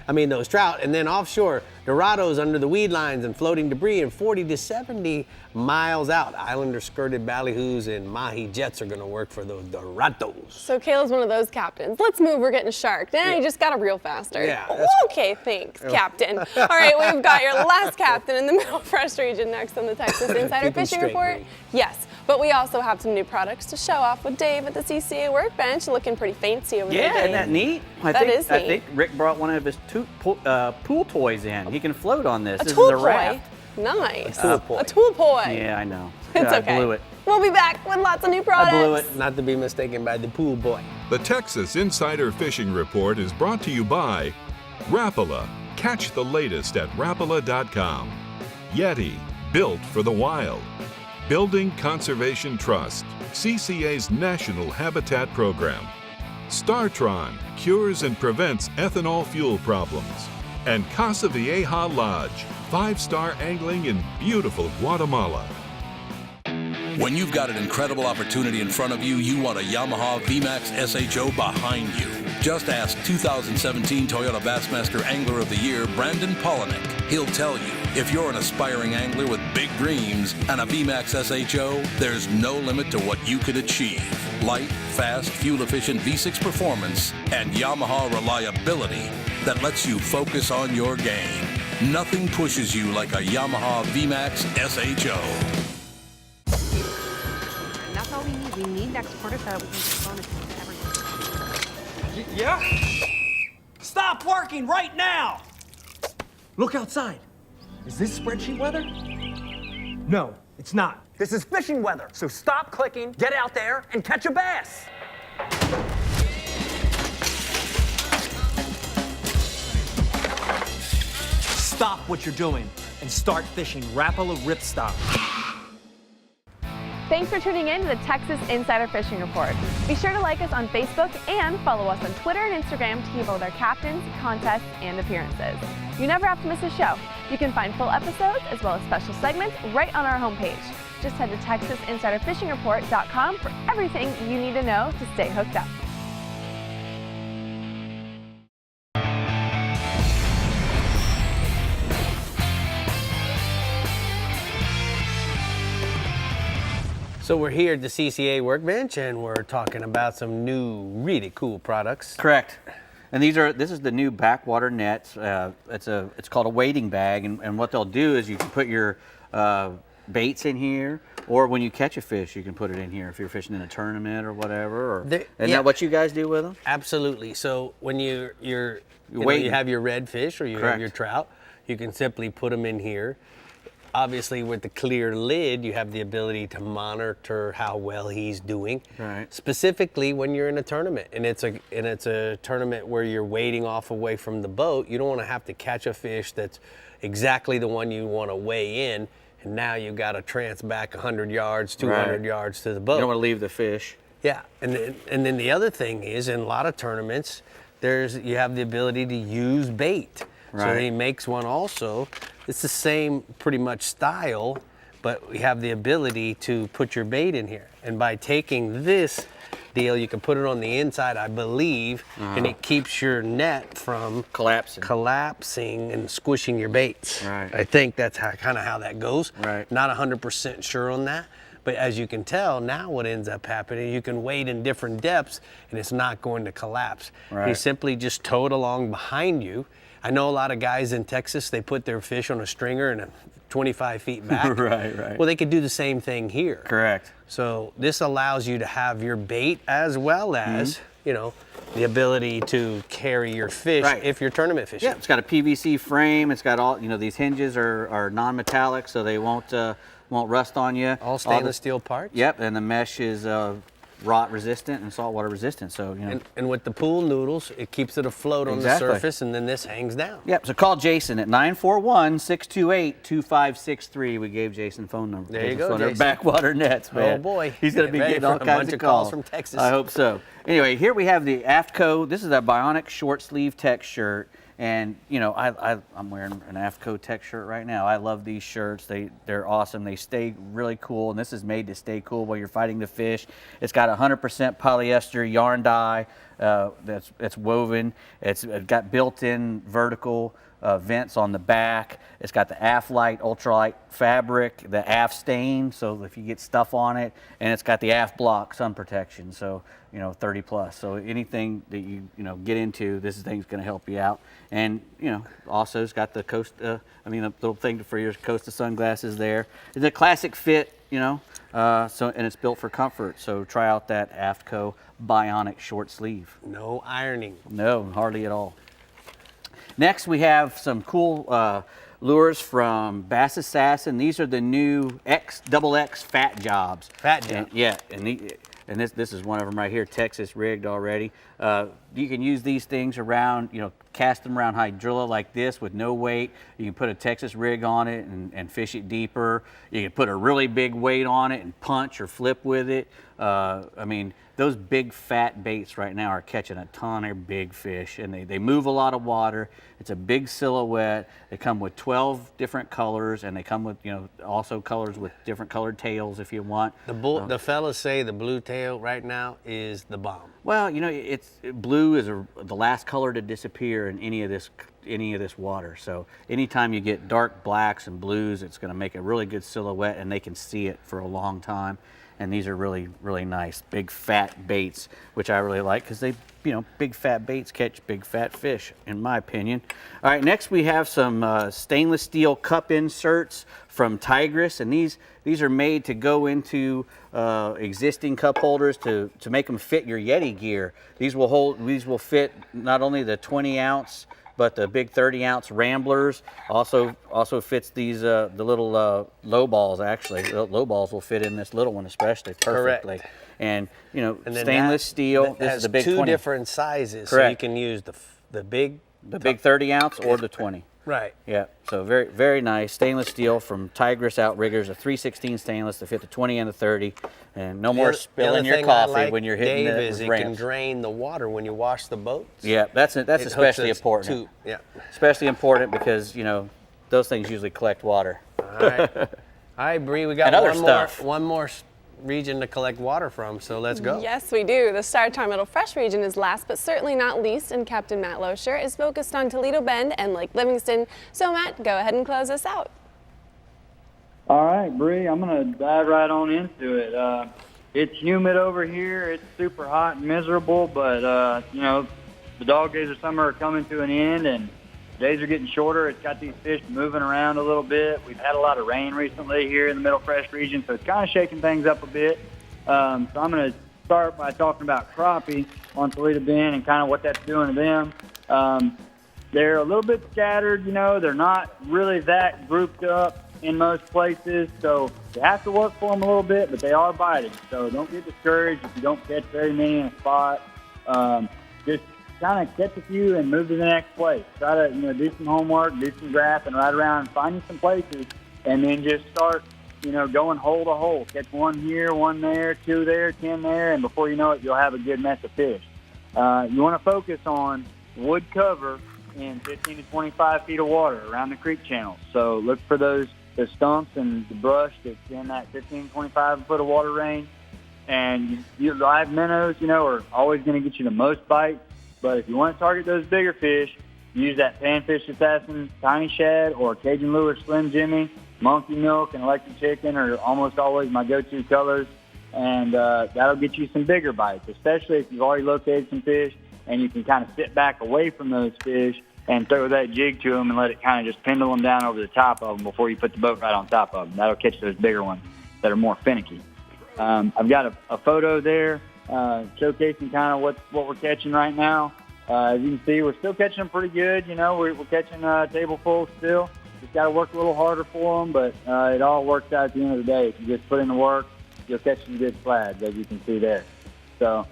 those trout. And then offshore, Dorados under the weed lines and floating debris and 40 to 70 miles out. Islander skirted ballyhoos and mahi jets are going to work for those Dorados. So Caleb's one of those captains. Let's move, we're getting sharked. He just got to reel faster. Yeah. Okay, thanks, Captain. All right, we've got your last captain in the Middle Fresh region next on the Texas Insider Fishing Report. Yes, but we also have some new products to show off with Dave at the CCA workbench, looking pretty fancy over there. Yeah, isn't that neat? I think Rick brought one of his pool toys in. He can float on this. This is a raft. Nice. A tool toy. A tool toy. Yeah, I know. It's I okay. blew it. We'll be back with lots of new products. I blew it, not to be mistaken by the pool boy. The Texas Insider Fishing Report is brought to you by Rapala. Catch the latest at Rapala.com. YETI, built for the wild. Building Conservation Trust, CCA's National Habitat Program. StarTron, cures and prevents ethanol fuel problems. And Casa Vieja Lodge, 5-star angling in beautiful Guatemala. When you've got an incredible opportunity in front of you, you want a Yamaha VMAX SHO behind you. Just ask 2017 Toyota Bassmaster Angler of the Year, Brandon Polinick. He'll tell you, if you're an aspiring angler with big dreams and a VMAX SHO, there's no limit to what you could achieve. Light, fast, fuel-efficient V6 performance and Yamaha reliability that lets you focus on your game. Nothing pushes you like a Yamaha VMAX SHO. And that's all we need. We need next quarter so we can just bonus everything. Yeah. stop working right now! Look outside. Is this spreadsheet weather? No, it's not. This is fishing weather. So stop clicking, get out there, and catch a bass. Stop what you're doing and start fishing Rapala Ripstop. Thanks for tuning in to the Texas Insider Fishing Report. Be sure to like us on Facebook and follow us on Twitter and Instagram to keep up with our captains, contests, and appearances. You never have to miss a show. You can find full episodes as well as special segments right on our homepage. Just head to TexasInsiderFishingReport.com for everything you need to know to stay hooked up. So we're here at the CCA workbench and we're talking about some new really cool products. Correct. And this is the new backwater nets. It's called a wading bag, and what they'll do is you can put your baits in here, or when you catch a fish, you can put it in here if you're fishing in a tournament or whatever. Isn't that what you guys do with them? Absolutely. So when you have your red fish or you have your trout, you can simply put them in here. Obviously, with the clear lid, you have the ability to monitor how well he's doing. Right. Specifically, when you're in a tournament, and it's a tournament where you're wading off away from the boat, you don't want to have to catch a fish that's exactly the one you want to weigh in, and now you got to trance back 100 yards, 200 yards to the boat. You don't want to leave the fish. Yeah, and then the other thing is, in a lot of tournaments, you have the ability to use bait. Right. So he makes one also. It's the same pretty much style, but we have the ability to put your bait in here. And by taking this deal, you can put it on the inside, I believe, and it keeps your net from collapsing and squishing your baits. Right. I think that's kind of how that goes. Right. Not 100% sure on that. But as you can tell, now what ends up happening, you can wade in different depths and it's not going to collapse. Right. You simply just tow it along behind you. I know a lot of guys in Texas, they put their fish on a stringer and 25 feet back. Right. Well, they could do the same thing here. Correct. So this allows you to have your bait as well as, the ability to carry your fish if you're tournament fishing. Yeah, it's got a PVC frame. It's got all, these hinges are non-metallic, so they won't rust on you. All stainless steel parts. Yep, and the mesh is rot resistant and saltwater resistant. So and with the pool noodles, it keeps it afloat on the surface, and then this hangs down. Yep. So call Jason at 941-628-2563. We gave Jason phone number. There you go, Jason. Backwater nets, man. Oh boy, he's gonna be getting all kinds of calls from Texas. I hope so. Anyway, here we have the AFTCO. This is a Bionic short sleeve tech shirt. And I'm wearing an AFTCO tech shirt right now. I love these shirts. They're awesome. They stay really cool, and this is made to stay cool while you're fighting the fish. It's got 100% polyester yarn dye that's woven. It's got built-in vertical vents on the back. It's got the AFLite ultralight fabric, the AF stain, so if you get stuff on it, and it's got the AF block sun protection, so 30 plus. So anything that you get into, this thing's going to help you out. And also it's got the the little thing for your Costa sunglasses there. It's a classic fit, and it's built for comfort. So try out that AFTCO Bionic short sleeve. No ironing. No, hardly at all. Next, we have some cool lures from Bass Assassin. These are the new XXX Fat Jobs. Fat Jobs. And this is one of them right here, Texas rigged already. You can use these things around, cast them around hydrilla like this with no weight. You can put a Texas rig on it and fish it deeper. You can put a really big weight on it and punch or flip with it. Those big fat baits right now are catching a ton of big fish, and they move a lot of water. It's a big silhouette. They come with 12 different colors, and they come with also colors with different colored tails if you want. The fellas say the blue tail right now is the bomb. Well, blue is the last color to disappear in any of this water. So anytime you get dark blacks and blues, it's going to make a really good silhouette, and they can see it for a long time. and these are really, really nice, big fat baits, which I really like because they, big fat baits catch big fat fish, in my opinion. All right, next we have some stainless steel cup inserts from Tigris, and these are made to go into existing cup holders to make them fit your YETI gear. These will fit not only the 20 ounce but the big 30-ounce ramblers. Also fits these the little low balls. Actually, low balls will fit in this little one especially perfectly. Correct. And And then stainless steel. That this has is the big 2 20. different sizes, Correct. so you can use the big 30-ounce or the 20. Right. Yeah. So very, very nice stainless steel from Tigris Outriggers, a 316 stainless to fit the 20 and the 30, and no more spilling your coffee when you're hitting Dave, the is it can drain the water when you wash the boats. Yeah, that's especially important. Yeah. Especially important because those things usually collect water. All right. All right, Bree, we got And other stuff. one more region to collect water from, so let's go. Yes, we do. The Star Middle Fresh region is last but certainly not least, and Captain Matt Loescher is focused on Toledo Bend and Lake Livingston. So Matt, go ahead and close us out. All right, Bree, I'm going to dive right on into it. It's humid over here. It's super hot and miserable, but, the dog days of summer are coming to an end, and days are getting shorter. It's got these fish moving around a little bit. We've had a lot of rain recently here in the Middle Fresh region, so it's kind of shaking things up a bit. So I'm going to start by talking about crappie on Toledo Bend and kind of what that's doing to them. They're a little bit scattered, they're not really that grouped up in most places, so you have to work for them a little bit, but they are biting. So don't get discouraged if you don't catch very many in a spot. Just kind of catch a few and move to the next place. Try to do some homework, do some graphing, ride around and find you some places, and then just start going hole to hole. Catch one here, one there, 2 there, 10 there, and before you know it, you'll have a good mess of fish. You want to focus on wood cover in 15 to 25 feet of water around the creek channels. So look for the stumps and the brush that's in that 15 to 25 foot of water range. And your live minnows, are always going to get you the most bites. But if you want to target those bigger fish, use that panfish assassin, tiny shad, or Cajun lure Slim Jimmy. Monkey milk and electric chicken are almost always my go-to colors, and that'll get you some bigger bites, especially if you've already located some fish and you can kind of sit back away from those fish and throw that jig to them and let it kind of just pendulum down over the top of them before you put the boat right on top of them. That'll catch those bigger ones that are more finicky. I've got a photo there showcasing kind of what we're catching right now. As you can see, we're still catching them pretty good. We're catching table full still. Just got to work a little harder for them, but it all works out at the end of the day. If you just put in the work, you'll catch some good flags, as you can see there. So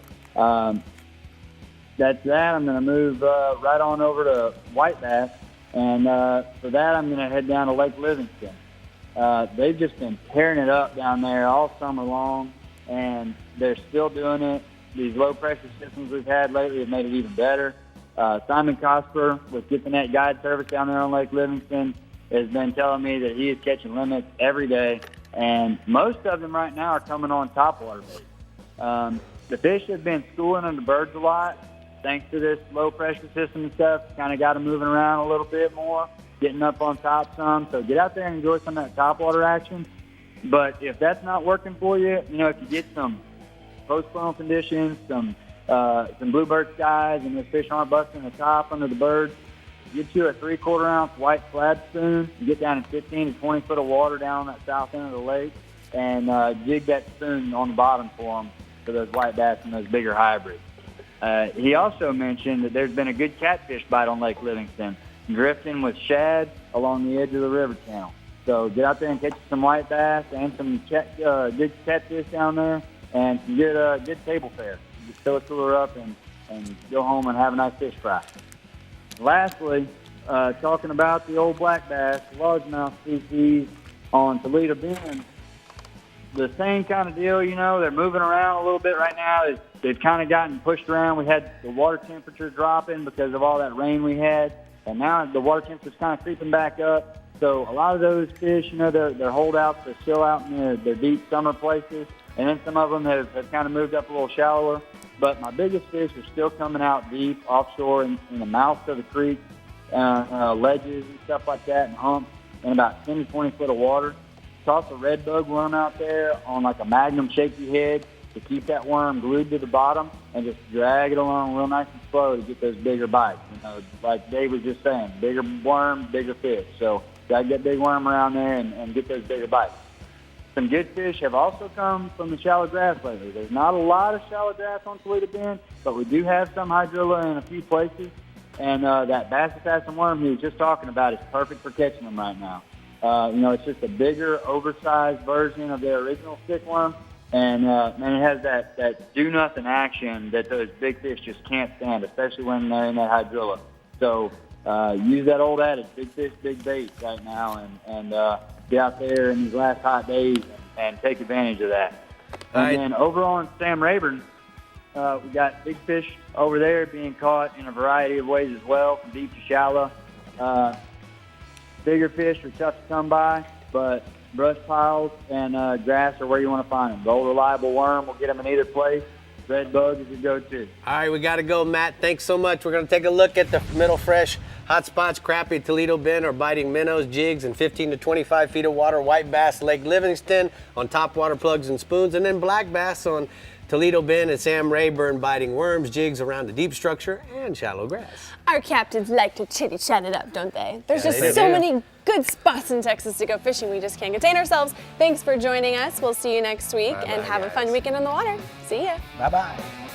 that's that. I'm going to move right on over to white bass, and for that, I'm going to head down to Lake Livingston. They've just been tearing it up down there all summer long, and they're still doing it. These low-pressure systems we've had lately have made it even better. Simon Cosper with Get the Net Guide Service down there on Lake Livingston has been telling me that he is catching limits every day, and most of them right now are coming on topwater bait. The fish have been schooling on the birds a lot, thanks to this low-pressure system and stuff. Kind of got them moving around a little bit more, getting up on top some. So get out there and enjoy some of that topwater action. But if that's not working for you, if you get some post-spawn conditions, some bluebird skies, and those fish aren't busting the top under the birds, get you a 3/4 ounce white flab spoon. You get down in 15 to 20 foot of water down on that south end of the lake, and jig that spoon on the bottom for them for those white bass and those bigger hybrids. He also mentioned that there's been a good catfish bite on Lake Livingston, drifting with shad along the edge of the river channel. So get out there and catch some white bass and some good catfish down there, and some good table fare. Just fill a cooler up and go home and have a nice fish fry. Lastly, talking about the old black bass, largemouth species on Toledo Bend, the same kind of deal, they're moving around a little bit right now. They've kind of gotten pushed around. We had the water temperature dropping because of all that rain we had, and now the water temperature's kind of creeping back up. So a lot of those fish, they're holdouts. They're still out in their deep summer places, and then some of them have kind of moved up a little shallower. But my biggest fish are still coming out deep offshore in the mouth of the creek, ledges and stuff like that, and humps in about 10 to 20 foot of water. toss a red bug worm out there on like a Magnum shaky head to keep that worm glued to the bottom and just drag it along real nice and slow to get those bigger bites. You know, like Dave was just saying, bigger worm, bigger fish. So got to get big worm around there and get those bigger bites. Some good fish have also come from the shallow grass lately. There's not a lot of shallow grass on Toledo Bend, but we do have some hydrilla in a few places. And that bass assassin worm he was just talking about is perfect for catching them right now. You know, it's just a bigger, oversized version of their original stick worm. And it has that do-nothing action that those big fish just can't stand, especially when they're in that hydrilla. So use that old adage, big fish, big bait right now, and get out there in these last hot days and take advantage of that. And then over on Sam Rayburn, we got big fish over there being caught in a variety of ways as well, from deep to shallow. Bigger fish are tough to come by, but brush piles and grass are where you want to find them. The old reliable worm will get them in either place. Red bug is your go-to. All right, we got to go, Matt. Thanks so much. We're going to take a look at the middle fresh hot spots. Crappie, Toledo Bend are biting minnows, jigs, and 15 to 25 feet of water. White bass, Lake Livingston on top water plugs and spoons. And then black bass on Toledo Bend and Sam Rayburn biting worms, jigs around the deep structure and shallow grass. Our captains like to chitty-chat it up, don't they? There's just so many good spots in Texas to go fishing. We just can't contain ourselves. Thanks for joining us. We'll see you next week and have a fun weekend on the water. See ya. Bye-bye.